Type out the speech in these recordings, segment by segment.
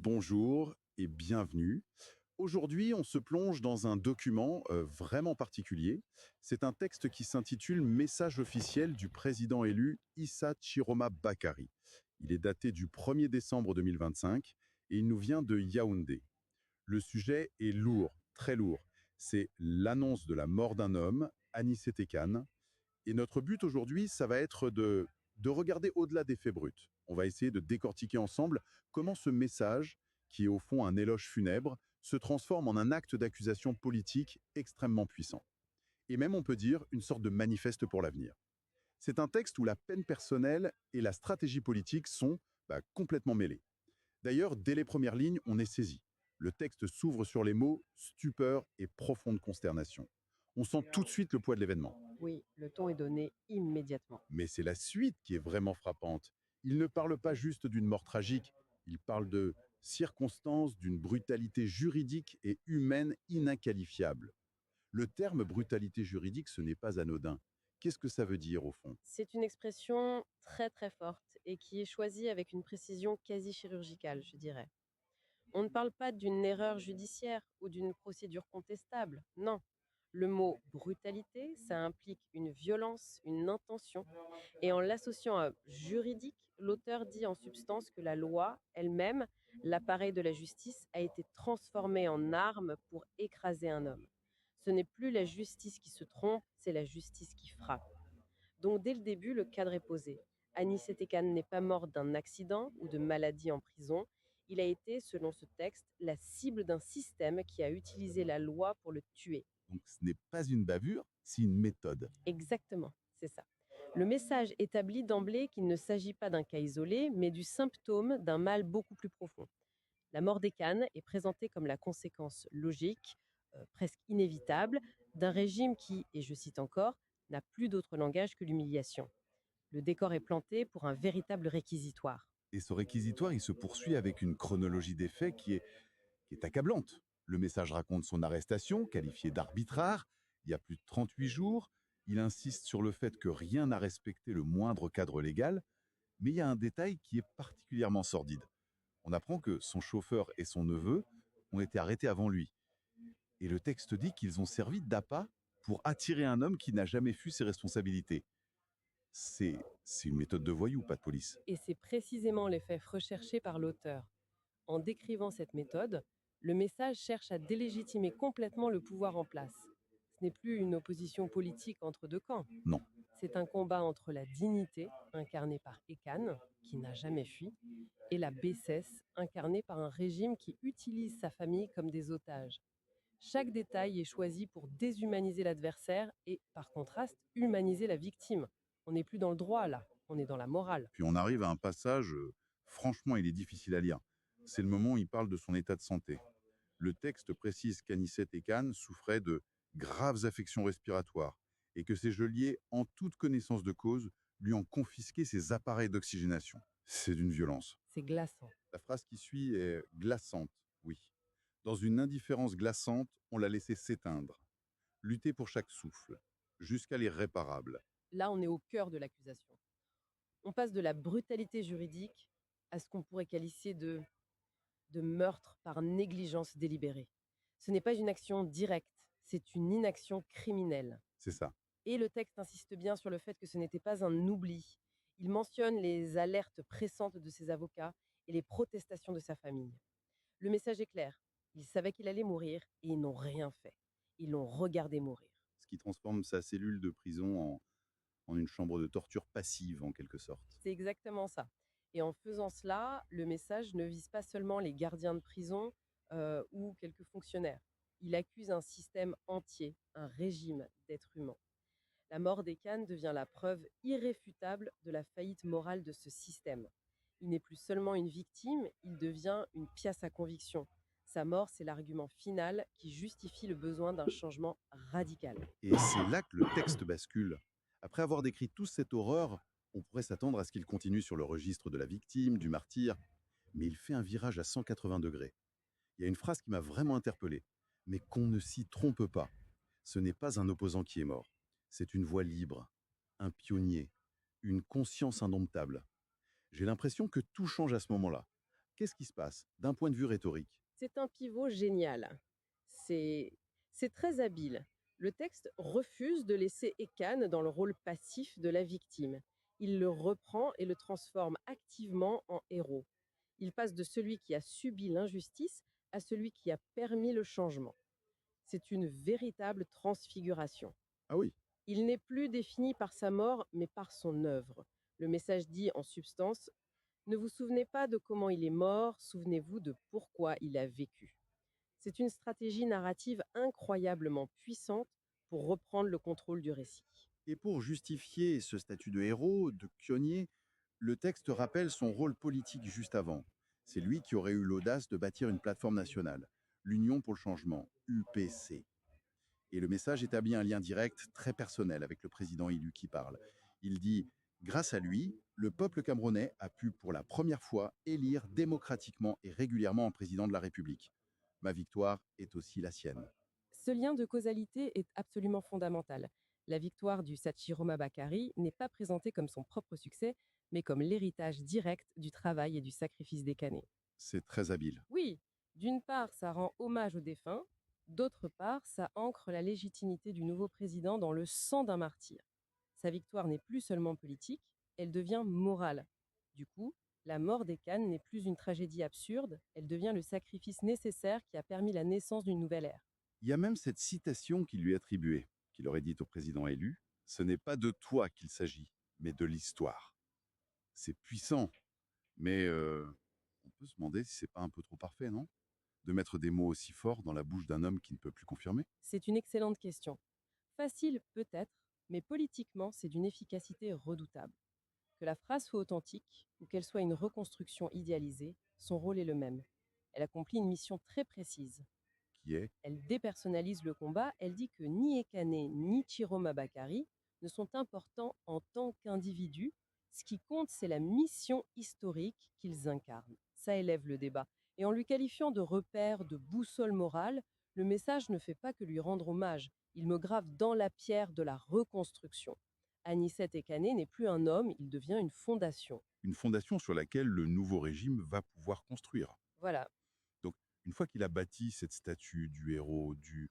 Bonjour et bienvenue. Aujourd'hui, on se plonge dans un document vraiment particulier. C'est un texte qui s'intitule Message officiel du président élu Issa Chiroma Bakary. Il est daté du 1er décembre 2025 et il nous vient de Yaoundé. Le sujet est lourd, très lourd. C'est l'annonce de la mort d'un homme, Anissé Kane. Et notre but aujourd'hui, ça va être de regarder au-delà des faits bruts. On va essayer de décortiquer ensemble comment ce message, qui est au fond un éloge funèbre, se transforme en un acte d'accusation politique extrêmement puissant. Et même, on peut dire, une sorte de manifeste pour l'avenir. C'est un texte où la peine personnelle et la stratégie politique sont complètement mêlées. D'ailleurs, dès les premières lignes, on est saisi. Le texte s'ouvre sur les mots stupeur et profonde consternation. On sent tout de suite le poids de l'événement. Oui, le ton est donné immédiatement. Mais c'est la suite qui est vraiment frappante. Il ne parle pas juste d'une mort tragique, il parle de circonstances, d'une brutalité juridique et humaine inqualifiable. Le terme brutalité juridique, ce n'est pas anodin. Qu'est-ce que ça veut dire au fond? C'est une expression très très forte et qui est choisie avec une précision quasi chirurgicale, je dirais. On ne parle pas d'une erreur judiciaire ou d'une procédure contestable, non. Le mot brutalité, ça implique une violence, une intention, et en l'associant à juridique, l'auteur dit en substance que la loi elle-même, l'appareil de la justice, a été transformée en arme pour écraser un homme. Ce n'est plus la justice qui se trompe, c'est la justice qui frappe. Donc dès le début, le cadre est posé. Anis Etekan n'est pas mort d'un accident ou de maladie en prison. Il a été, selon ce texte, la cible d'un système qui a utilisé la loi pour le tuer. Donc ce n'est pas une bavure, c'est une méthode. Exactement, c'est ça. Le message établit d'emblée qu'il ne s'agit pas d'un cas isolé, mais du symptôme d'un mal beaucoup plus profond. La mort des Khan est présentée comme la conséquence logique, presque inévitable, d'un régime qui, et je cite encore, n'a plus d'autre langage que l'humiliation. Le décor est planté pour un véritable réquisitoire. Et ce réquisitoire, il se poursuit avec une chronologie des faits qui est accablante. Le message raconte son arrestation, qualifiée d'arbitraire, il y a plus de 38 jours. Il insiste sur le fait que rien n'a respecté le moindre cadre légal, mais il y a un détail qui est particulièrement sordide. On apprend que son chauffeur et son neveu ont été arrêtés avant lui. Et le texte dit qu'ils ont servi d'appât pour attirer un homme qui n'a jamais fui ses responsabilités. C'est une méthode de voyou, pas de police. Et c'est précisément l'effet recherché par l'auteur. En décrivant cette méthode, le message cherche à délégitimer complètement le pouvoir en place. Ce n'est plus une opposition politique entre deux camps. Non. C'est un combat entre la dignité, incarnée par Ekan, qui n'a jamais fui, et la baissesse, incarnée par un régime qui utilise sa famille comme des otages. Chaque détail est choisi pour déshumaniser l'adversaire et, par contraste, humaniser la victime. On n'est plus dans le droit là, on est dans la morale. Puis on arrive à un passage, franchement, il est difficile à lire. C'est le moment où il parle de son état de santé. Le texte précise qu'Anissette Kane souffrait de graves affections respiratoires et que ses geôliers, en toute connaissance de cause, lui ont confisqué ses appareils d'oxygénation. C'est d'une violence. C'est glaçant. La phrase qui suit est glaçante, oui. Dans une indifférence glaçante, on l'a laissé s'éteindre, lutter pour chaque souffle, jusqu'à l'irréparable. Là, on est au cœur de l'accusation. On passe de la brutalité juridique à ce qu'on pourrait qualifier de meurtre par négligence délibérée. Ce n'est pas une action directe, c'est une inaction criminelle. C'est ça. Et le texte insiste bien sur le fait que ce n'était pas un oubli. Il mentionne les alertes pressantes de ses avocats et les protestations de sa famille. Le message est clair. Ils savaient qu'il allait mourir et ils n'ont rien fait. Ils l'ont regardé mourir. Ce qui transforme sa cellule de prison en une chambre de torture passive, en quelque sorte. C'est exactement ça. Et en faisant cela, le message ne vise pas seulement les gardiens de prison ou quelques fonctionnaires. Il accuse un système entier, un régime d'êtres humains. La mort des Khan devient la preuve irréfutable de la faillite morale de ce système. Il n'est plus seulement une victime, il devient une pièce à conviction. Sa mort, c'est l'argument final qui justifie le besoin d'un changement radical. Et c'est là que le texte bascule. Après avoir décrit toute cette horreur, on pourrait s'attendre à ce qu'il continue sur le registre de la victime, du martyr, mais il fait un virage à 180 degrés. Il y a une phrase qui m'a vraiment interpellé. Mais qu'on ne s'y trompe pas. Ce n'est pas un opposant qui est mort. C'est une voix libre, un pionnier, une conscience indomptable. J'ai l'impression que tout change à ce moment-là. Qu'est-ce qui se passe d'un point de vue rhétorique? C'est un pivot génial. C'est c'est très habile. Le texte refuse de laisser Ekan dans le rôle passif de la victime. Il le reprend et le transforme activement en héros. Il passe de celui qui a subi l'injustice à celui qui a permis le changement. C'est une véritable transfiguration. Ah oui, Il n'est plus défini par sa mort, mais par son œuvre. Le message dit en substance: ne vous souvenez pas de comment il est mort, souvenez-vous de pourquoi il a vécu. C'est une stratégie narrative incroyablement puissante pour reprendre le contrôle du récit. et pour justifier ce statut de héros, de pionnier, le texte rappelle son rôle politique juste avant. C'est lui qui aurait eu l'audace de bâtir une plateforme nationale, l'Union pour le changement, UPC. Et le message établit un lien direct, très personnel, avec le président élu qui parle. Il dit: grâce à lui, le peuple camerounais a pu pour la première fois élire démocratiquement et régulièrement un président de la République. Ma victoire est aussi la sienne. Ce lien de causalité est absolument fondamental. La victoire du Sachiroma Bakari n'est pas présentée comme son propre succès, mais comme l'héritage direct du travail et du sacrifice des Canets. C'est très habile. Oui, d'une part, ça rend hommage aux défunts, d'autre part, ça ancre la légitimité du nouveau président dans le sang d'un martyr. Sa victoire n'est plus seulement politique, elle devient morale. Du coup, la mort des Cannes n'est plus une tragédie absurde, elle devient le sacrifice nécessaire qui a permis la naissance d'une nouvelle ère. Il y a même cette citation qui lui est attribuée, qu'il aurait dite au président élu: ce n'est pas de toi qu'il s'agit, mais de l'histoire. C'est puissant, mais on peut se demander si c'est pas un peu trop parfait, non? De mettre des mots aussi forts dans la bouche d'un homme qui ne peut plus confirmer? C'est une excellente question. Facile peut-être, mais politiquement, c'est d'une efficacité redoutable. Que la phrase soit authentique ou qu'elle soit une reconstruction idéalisée, son rôle est le même. Elle accomplit une mission très précise. Qui est? Elle dépersonnalise le combat, elle dit que ni Ekane ni Chiroma Bakari ne sont importants en tant qu'individus. Ce qui compte, c'est la mission historique qu'ils incarnent. Ça élève le débat. Et en lui qualifiant de repère, de boussole morale, le message ne fait pas que lui rendre hommage. Il me grave dans la pierre de la reconstruction. Anicet Ekane n'est plus un homme, il devient une fondation. Une fondation sur laquelle le nouveau régime va pouvoir construire. Voilà. Donc, une fois qu'il a bâti cette statue du héros, du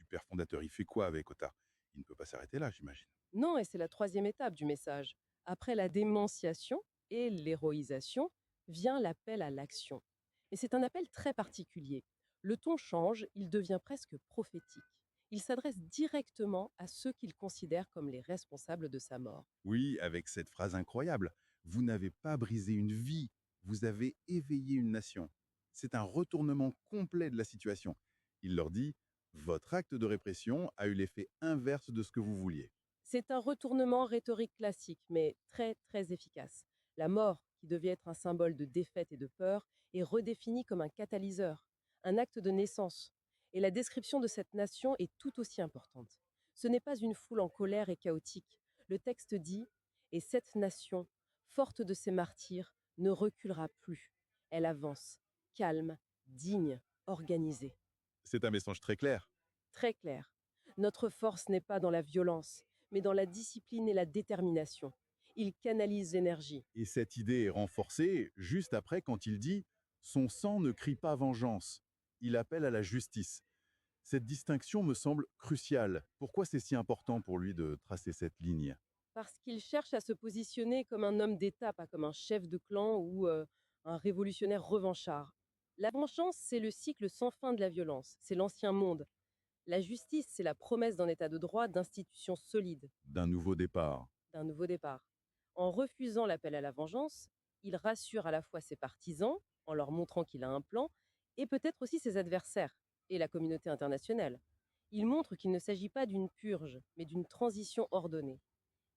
père fondateur, il fait quoi avec Otard? Il ne peut pas s'arrêter là, j'imagine. Non, et c'est la troisième étape du message. Après la dénonciation et l'héroïsation, vient l'appel à l'action. Et c'est un appel très particulier. Le ton change, il devient presque prophétique. Il s'adresse directement à ceux qu'il considère comme les responsables de sa mort. Oui, avec cette phrase incroyable: vous n'avez pas brisé une vie, vous avez éveillé une nation. C'est un retournement complet de la situation. Il leur dit: votre acte de répression a eu l'effet inverse de ce que vous vouliez. C'est un retournement rhétorique classique, mais très très efficace. La mort, qui devait être un symbole de défaite et de peur, est redéfinie comme un catalyseur, un acte de naissance. Et la description de cette nation est tout aussi importante. Ce n'est pas une foule en colère et chaotique. Le texte dit: et cette nation, forte de ses martyrs, ne reculera plus. Elle avance, calme, digne, organisée. C'est un message très clair. Très clair. Notre force n'est pas dans la violence, mais dans la discipline et la détermination. Il canalise l'énergie. Et cette idée est renforcée juste après quand il dit: son sang ne crie pas vengeance, il appelle à la justice. Cette distinction me semble cruciale. Pourquoi c'est si important pour lui de tracer cette ligne? Parce qu'il cherche à se positionner comme un homme d'État, pas comme un chef de clan ou un révolutionnaire revanchard. La vengeance, c'est le cycle sans fin de la violence. C'est l'ancien monde. La justice, c'est la promesse d'un État de droit, d'institutions solides, D'un nouveau départ. d'un nouveau départ. En refusant l'appel à la vengeance, il rassure à la fois ses partisans, en leur montrant qu'il a un plan, et peut-être aussi ses adversaires, et la communauté internationale. Il montre qu'il ne s'agit pas d'une purge, mais d'une transition ordonnée.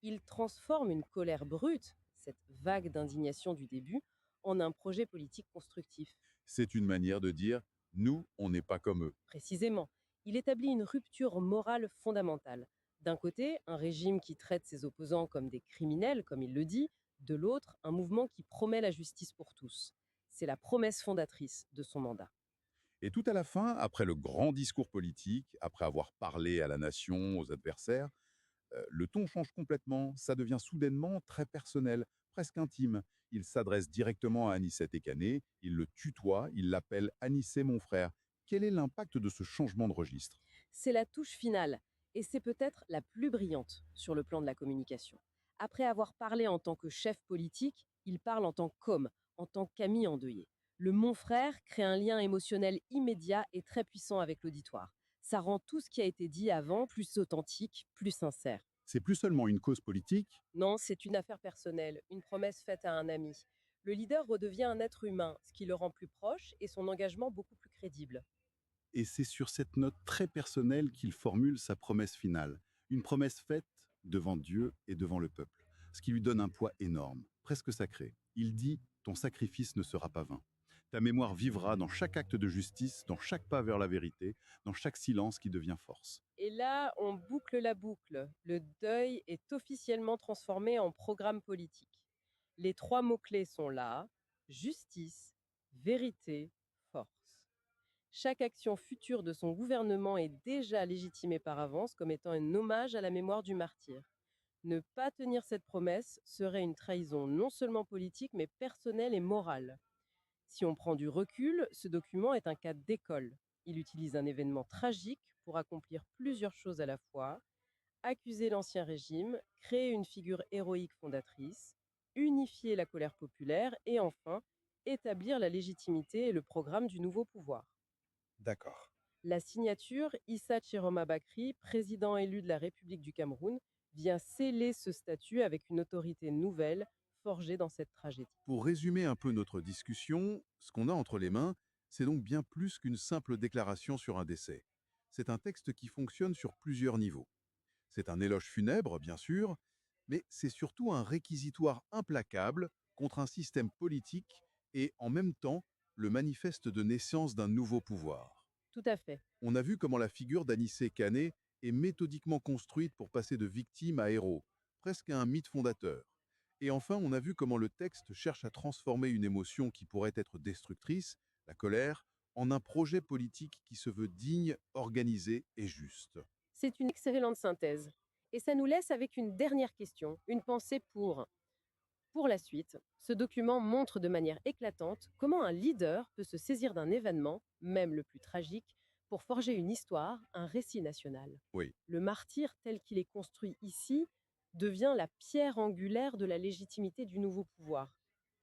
Il transforme une colère brute, cette vague d'indignation du début, en un projet politique constructif. C'est une manière de dire: nous, on n'est pas comme eux. Précisément, il établit une rupture morale fondamentale. D'un côté, un régime qui traite ses opposants comme des criminels, comme il le dit, de l'autre, un mouvement qui promet la justice pour tous. C'est la promesse fondatrice de son mandat. Et tout à la fin, après le grand discours politique, après avoir parlé à la nation, aux adversaires, le ton change complètement. Ça devient soudainement très personnel, presque intime. Il s'adresse directement à Anicet Ekane, il le tutoie, il l'appelle Anissé mon frère. Quel est l'impact de ce changement de registre? C'est la touche finale, et c'est peut-être la plus brillante sur le plan de la communication. Après avoir parlé en tant que chef politique, il parle en tant qu'homme, en tant qu'ami endeuillé. Le mon frère crée un lien émotionnel immédiat et très puissant avec l'auditoire. Ça rend tout ce qui a été dit avant plus authentique, plus sincère. C'est plus seulement une cause politique, Non, c'est une affaire personnelle, une promesse faite à un ami. Le leader redevient un être humain, ce qui le rend plus proche et son engagement beaucoup plus crédible. et c'est sur cette note très personnelle qu'il formule sa promesse finale. Une promesse faite devant Dieu et devant le peuple, ce qui lui donne un poids énorme, presque sacré. Il dit: ton sacrifice ne sera pas vain. Ta mémoire vivra dans chaque acte de justice, dans chaque pas vers la vérité, dans chaque silence qui devient force. Et là, on boucle la boucle. Le deuil est officiellement transformé en programme politique. Les trois mots-clés sont là: justice, vérité, force. Chaque action future de son gouvernement est déjà légitimée par avance comme étant un hommage à la mémoire du martyr. Ne pas tenir cette promesse serait une trahison non seulement politique, mais personnelle et morale. Si on prend du recul, ce document est un cas d'école. Il utilise un événement tragique pour accomplir plusieurs choses à la fois: accuser l'ancien régime, créer une figure héroïque fondatrice, unifier la colère populaire et enfin établir la légitimité et le programme du nouveau pouvoir. D'accord. La signature, Issa Chiroma Bakri, président élu de la République du Cameroun, vient sceller ce statut avec une autorité nouvelle forgée dans cette tragédie. Pour résumer un peu notre discussion, ce qu'on a entre les mains, c'est donc bien plus qu'une simple déclaration sur un décès. C'est un texte qui fonctionne sur plusieurs niveaux. C'est un éloge funèbre, bien sûr, mais c'est surtout un réquisitoire implacable contre un système politique et, en même temps, le manifeste de naissance d'un nouveau pouvoir. Tout à fait. On a vu comment la figure d'Anissé Canet est méthodiquement construite pour passer de victime à héros, presque à un mythe fondateur. Et enfin, on a vu comment le texte cherche à transformer une émotion qui pourrait être destructrice, la colère, en un projet politique qui se veut digne, organisé et juste. C'est une excellente synthèse. Et ça nous laisse avec une dernière question, une pensée pour la suite. Ce document montre de manière éclatante comment un leader peut se saisir d'un événement, même le plus tragique, pour forger une histoire, un récit national. Oui, Le martyr tel qu'il est construit ici devient la pierre angulaire de la légitimité du nouveau pouvoir.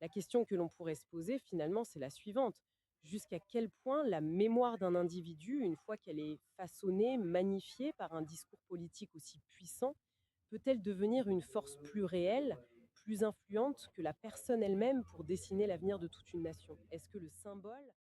La question que l'on pourrait se poser finalement, c'est la suivante: jusqu'à quel point la mémoire d'un individu, une fois qu'elle est façonnée, magnifiée par un discours politique aussi puissant, peut-elle devenir une force plus réelle, plus influente que la personne elle-même pour dessiner l'avenir de toute une nation? Est-ce que le symbole